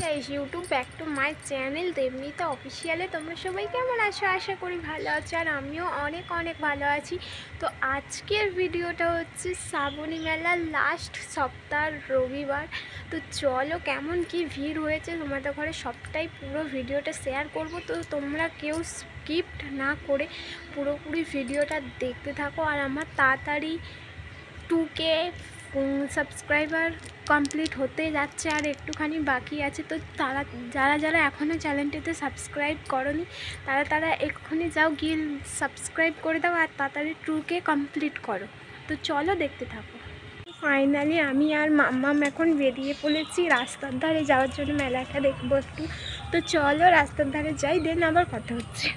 Guys YouTube back to my channel Debnita অফিসিয়ালে তোমরা সবাই কেমন আছো? আশা করি ভালো আছো, আর আমিও অনেক অনেক ভালো আছি। তো আজকের ভিডিওটা হচ্ছে শ্রাবণী মেলার লাস্ট সপ্তাহ রবিবার। তো চলো কেমন কি ভিড় হয়েছে তোমাদের ঘরে সবটাই পুরো ভিডিওটা শেয়ার করব। তো তোমরা কেউ স্কিপ্ট না করে পুরোপুরি ভিডিওটা দেখতে থাকো। আর আমার তাড়াতাড়ি 2K সাবস্ক্রাইবার কমপ্লিট হতে যাচ্ছে, আর একটুখানি বাকি আছে। তো তারা যারা এখনও চ্যানেলটিতে সাবস্ক্রাইব করনি তারা এক্ষুনি যাও, গিয়ে সাবস্ক্রাইব করে দাও আর তাড়াতাড়ি 2K কমপ্লিট করো। তো চলো দেখতে থাকো। ফাইনালি আমি আর মাম্মাম এখন বেরিয়ে পড়েছি রাস্তার ধারে যাওয়ার জন্য, মেলাটা দেখবো একটু। তো চলো রাস্তার ধারে যাই, দেন আবার কথা হচ্ছে।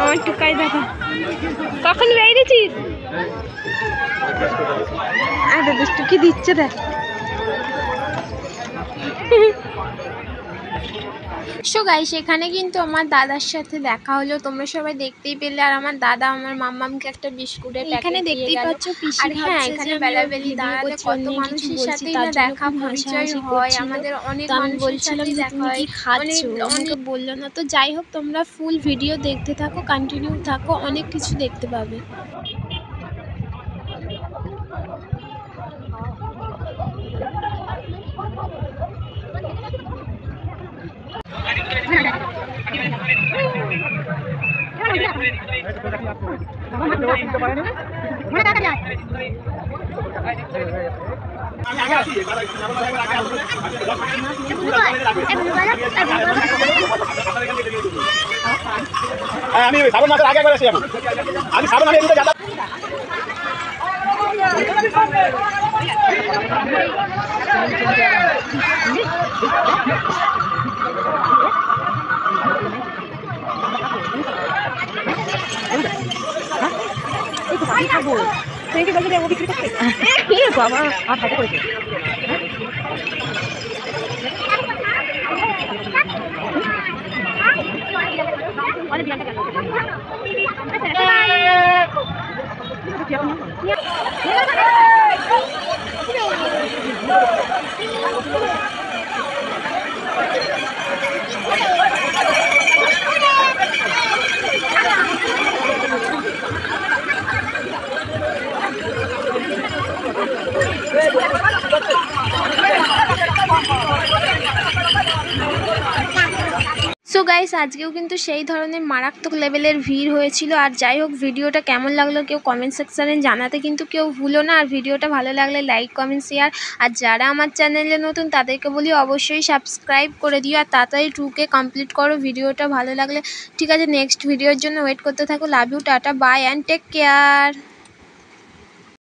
আমার টুকাই দেখা কখন বেরিয়েছিস? আরে দুষ্টু কি দিচ্ছে দেখ। সো গাইস এখানে কিন্তু আমার দাদার সাথে দেখা হলো, তোমরা সবাই দেখতেই পেলে। আর আমার দাদা আমার মাম্মামকে একটা বিস্কুটের এখানে দেখতেই পাচ্ছ। আর হ্যাঁ, এখানে বেলাবেলি দাঁড়ালে কত মানুষের সাথেই না দেখা পরিচয় হয়, আমাদের অনেক মানুষের সাথেই দেখা হয়। অনেক বললো না। তো যাই হোক, তোমরা ফুল ভিডিও দেখতে থাকো, কন্টিনিউ থাকো, অনেক কিছু দেখতে পাবে। আমি শ্রাবণ মাসের আগে একবার আসি, আমি শ্রাবণ মাসে এদিকে যাতায়াত বাবা আর হাতে করেছে। সো গাইস আজকেও কিন্তু সেই ধরনের মারাত্মক লেভেলের ভিড় হয়েছিল। আর যাই হোক, ভিডিওটা কেমন লাগলো কেউ কমেন্ট সেকশানে জানাতে কিন্তু কেউ ভুলো না। আর ভিডিওটা ভালো লাগলে লাইক কমেন্ট শেয়ার, আর যারা আমার চ্যানেলে নতুন তাদেরকে বলি অবশ্যই সাবস্ক্রাইব করে দিও, আর তাড়াতাড়ি 2K কমপ্লিট করো ভিডিওটা ভালো লাগলে। ঠিক আছে, নেক্সট ভিডিওর জন্য ওয়েট করতে থাকো। Love you, tata, bye and take care.